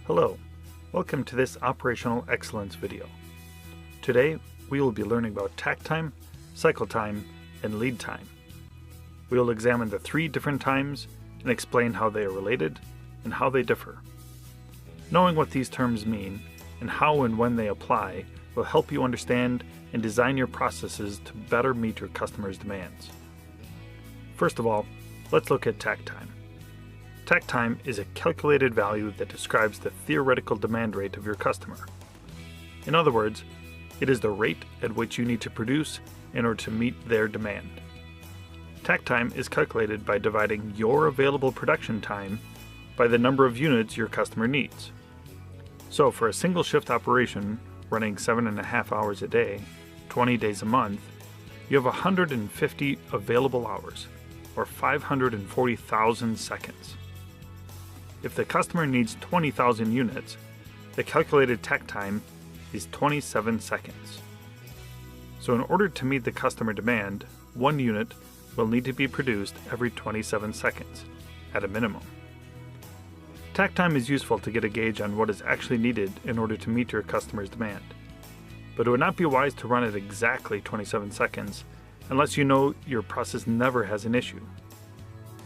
Hello, welcome to this Operational Excellence video. Today we will be learning about takt time, cycle time, and lead time. We will examine the three different times and explain how they are related and how they differ. Knowing what these terms mean and how and when they apply will help you understand and design your processes to better meet your customers' demands. First of all, let's look at takt time. Takt time is a calculated value that describes the theoretical demand rate of your customer. In other words, it is the rate at which you need to produce in order to meet their demand. Takt time is calculated by dividing your available production time by the number of units your customer needs. So for a single shift operation running 7.5 hours a day, 20 days a month, you have 150 available hours, or 540,000 seconds. If the customer needs 20,000 units, the calculated takt time is 27 seconds. So in order to meet the customer demand, 1 unit will need to be produced every 27 seconds, at a minimum. Takt time is useful to get a gauge on what is actually needed in order to meet your customer's demand. But it would not be wise to run it exactly 27 seconds unless you know your process never has an issue.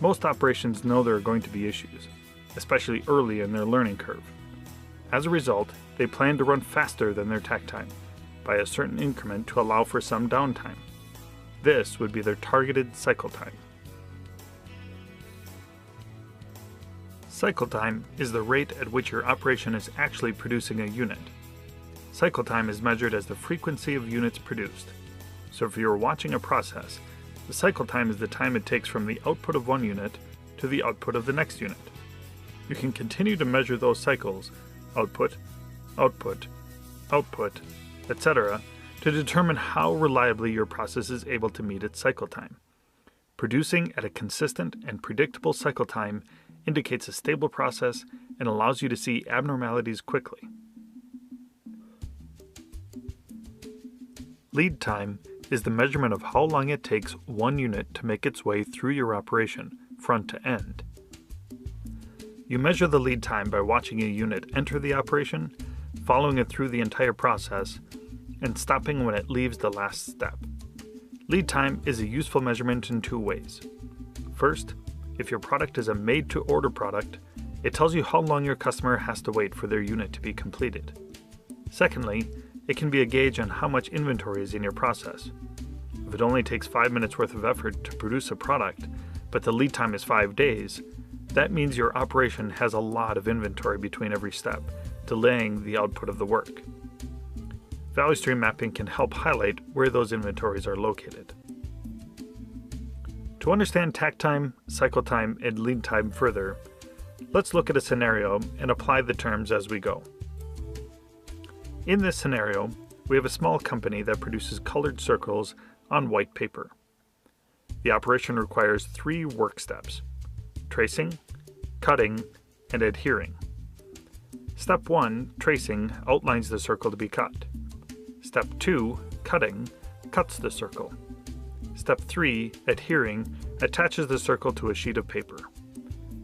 Most operations know there are going to be issues, especially early in their learning curve. As a result, they plan to run faster than their takt time by a certain increment to allow for some downtime. This would be their targeted cycle time. Cycle time is the rate at which your operation is actually producing a unit. Cycle time is measured as the frequency of units produced. So if you are watching a process, the cycle time is the time it takes from the output of one unit to the output of the next unit. You can continue to measure those cycles, output, output, output, etc., to determine how reliably your process is able to meet its cycle time. Producing at a consistent and predictable cycle time indicates a stable process and allows you to see abnormalities quickly. Lead time is the measurement of how long it takes one unit to make its way through your operation, front to end. You measure the lead time by watching a unit enter the operation, following it through the entire process, and stopping when it leaves the last step. Lead time is a useful measurement in two ways. First, if your product is a made-to-order product, it tells you how long your customer has to wait for their unit to be completed. Secondly, it can be a gauge on how much inventory is in your process. If it only takes 5 minutes worth of effort to produce a product, but the lead time is 5 days, that means your operation has a lot of inventory between every step, delaying the output of the work. Value stream mapping can help highlight where those inventories are located. To understand takt time, cycle time, and lead time further, let's look at a scenario and apply the terms as we go. In this scenario, we have a small company that produces colored circles on white paper. The operation requires 3 work steps: tracing, cutting, and adhering. Step 1, tracing, outlines the circle to be cut. Step 2, cutting, cuts the circle. Step 3, adhering, attaches the circle to a sheet of paper.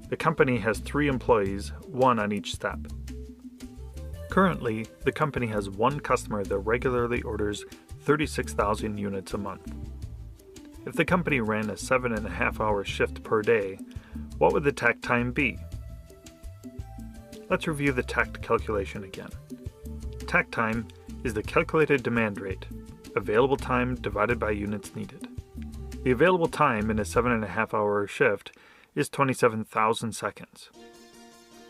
The company has 3 employees, 1 on each step. Currently, the company has 1 customer that regularly orders 36,000 units a month. If the company ran a 7.5-hour shift per day, what would the takt time be? Let's review the takt calculation again. Takt time is the calculated demand rate, available time divided by units needed. The available time in a 7.5-hour shift is 27,000 seconds.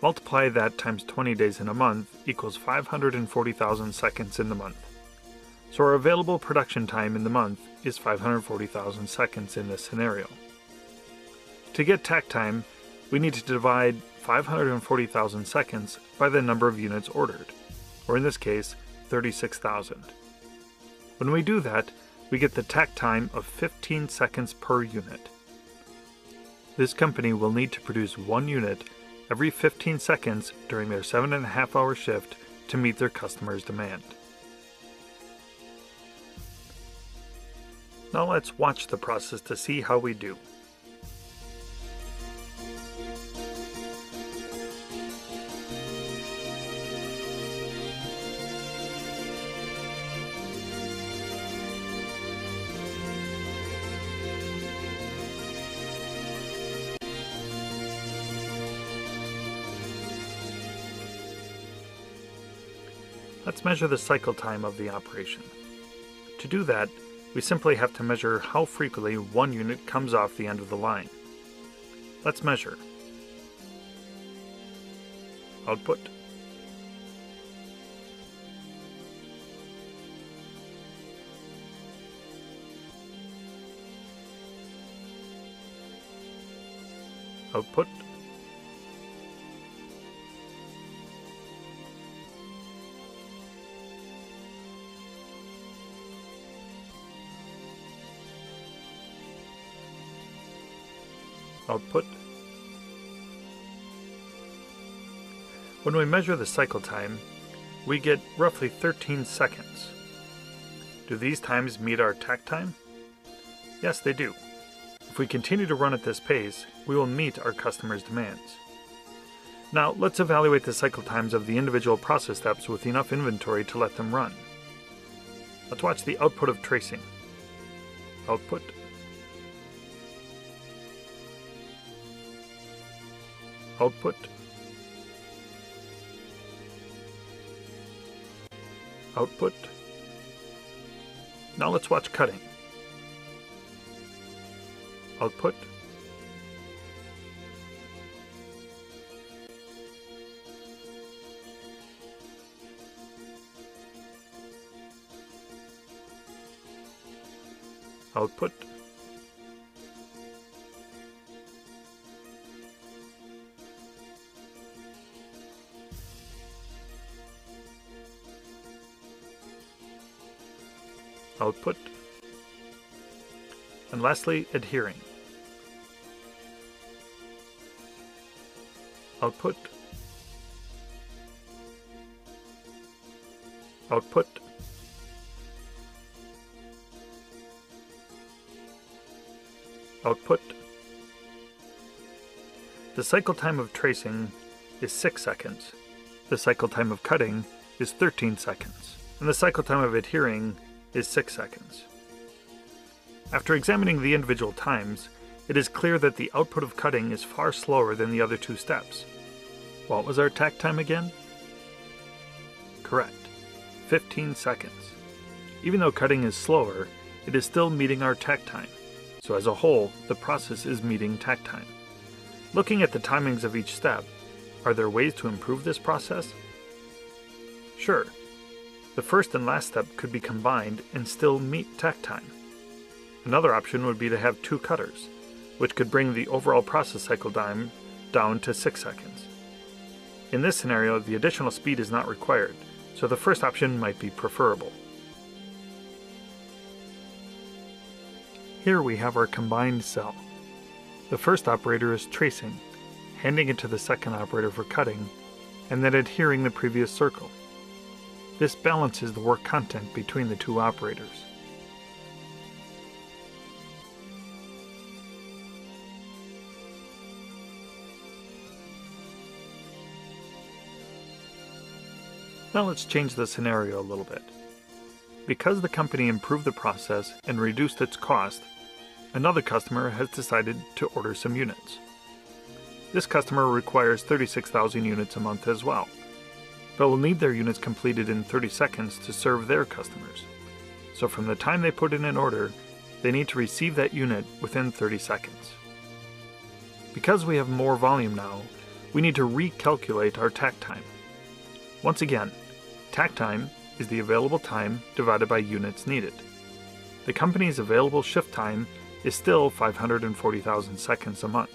Multiply that times 20 days in a month equals 540,000 seconds in the month. So our available production time in the month is 540,000 seconds in this scenario. To get takt time, we need to divide 540,000 seconds by the number of units ordered, or in this case, 36,000. When we do that, we get the takt time of 15 seconds per unit. This company will need to produce 1 unit every 15 seconds during their 7.5-hour shift to meet their customers' demand. Now let's watch the process to see how we do. Let's measure the cycle time of the operation. To do that, we simply have to measure how frequently one unit comes off the end of the line. Let's measure. Output. Output. Output. When we measure the cycle time, we get roughly 13 seconds. Do these times meet our takt time? Yes, they do. If we continue to run at this pace, we will meet our customers' demands. Now, let's evaluate the cycle times of the individual process steps with enough inventory to let them run. Let's watch the output of tracing. Output. Output. Output. Now let's watch cutting. Output. Output. Output. And lastly, adhering. Output. Output. Output. The cycle time of tracing is 6 seconds. The cycle time of cutting is 13 seconds. And the cycle time of adhering is 6 seconds. After examining the individual times, it is clear that the output of cutting is far slower than the other two steps. What was our takt time again? Correct, 15 seconds. Even though cutting is slower, it is still meeting our takt time. So as a whole, the process is meeting takt time. Looking at the timings of each step, are there ways to improve this process? Sure. The first and last step could be combined and still meet takt time. Another option would be to have 2 cutters, which could bring the overall process cycle time down to 6 seconds. In this scenario, the additional speed is not required, so the first option might be preferable. Here we have our combined cell. The first operator is tracing, handing it to the second operator for cutting, and then adhering the previous circle. This balances the work content between the two operators. Now let's change the scenario a little bit. Because the company improved the process and reduced its cost, another customer has decided to order some units. This customer requires 36,000 units a month as well, but will need their units completed in 30 seconds to serve their customers. So from the time they put in an order, they need to receive that unit within 30 seconds. Because we have more volume now, we need to recalculate our takt time. Once again, takt time is the available time divided by units needed. The company's available shift time is still 540,000 seconds a month.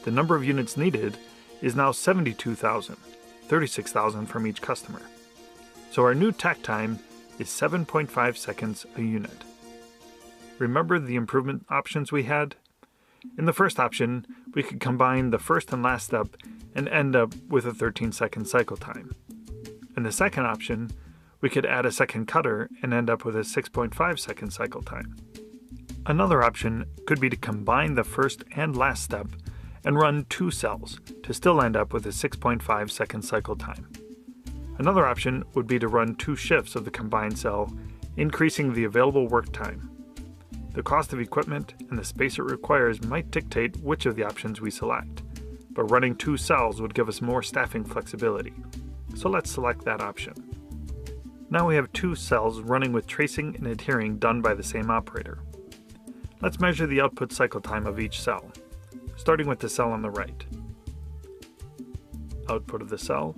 The number of units needed is now 72,000, 36,000 from each customer. So our new takt time is 7.5 seconds a unit. Remember the improvement options we had? In the first option, we could combine the first and last step and end up with a 13-second cycle time. In the second option, we could add a second cutter and end up with a 6.5-second cycle time. Another option could be to combine the first and last step and run 2 cells to still end up with a 6.5-second cycle time. Another option would be to run 2 shifts of the combined cell, increasing the available work time. The cost of equipment and the space it requires might dictate which of the options we select, but running 2 cells would give us more staffing flexibility. So let's select that option. Now we have two cells running with tracing and adhering done by the same operator. Let's measure the output cycle time of each cell, starting with the cell on the right. Output of the cell,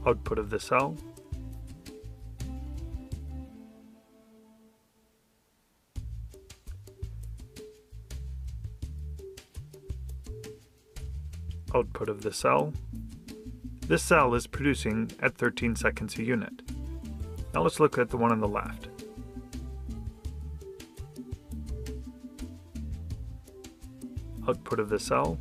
output of the cell, output of the cell. This cell is producing at 13 seconds a unit. Now let's look at the one on the left. Output of the cell,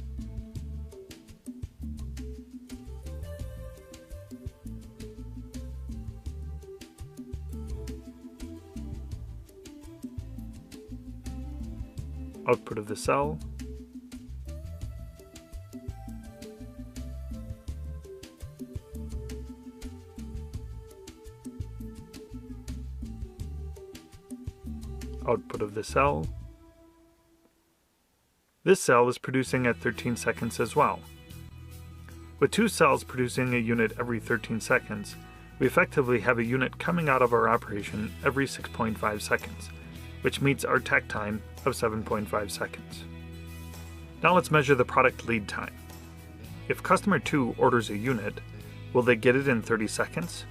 output of the cell, output of the cell. This cell is producing at 13 seconds as well. With two cells producing a unit every 13 seconds, we effectively have a unit coming out of our operation every 6.5 seconds, which meets our takt time of 7.5 seconds. Now let's measure the product lead time. If customer 2 orders a unit, will they get it in 30 seconds?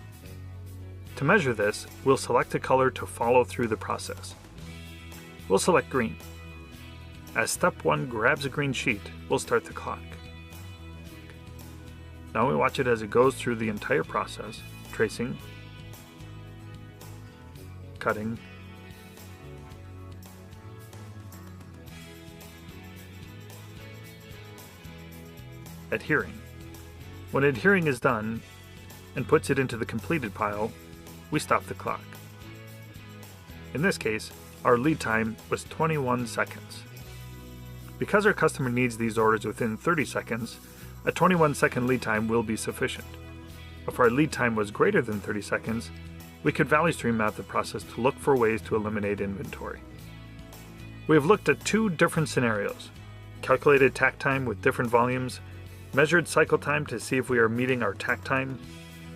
To measure this, we'll select a color to follow through the process. We'll select green. As step 1 grabs a green sheet, we'll start the clock. Now we watch it as it goes through the entire process, tracing, cutting, adhering. When adhering is done and puts it into the completed pile, we stop the clock. In this case, our lead time was 21 seconds. Because our customer needs these orders within 30 seconds, a 21-second lead time will be sufficient. If our lead time was greater than 30 seconds, we could value stream map the process to look for ways to eliminate inventory. We have looked at two different scenarios: calculated takt time with different volumes, measured cycle time to see if we are meeting our takt time,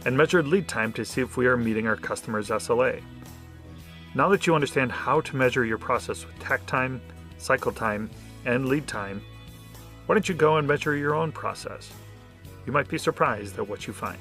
and measured lead time to see if we are meeting our customer's SLA. Now that you understand how to measure your process with takt time, cycle time, and lead time, why don't you go and measure your own process? You might be surprised at what you find.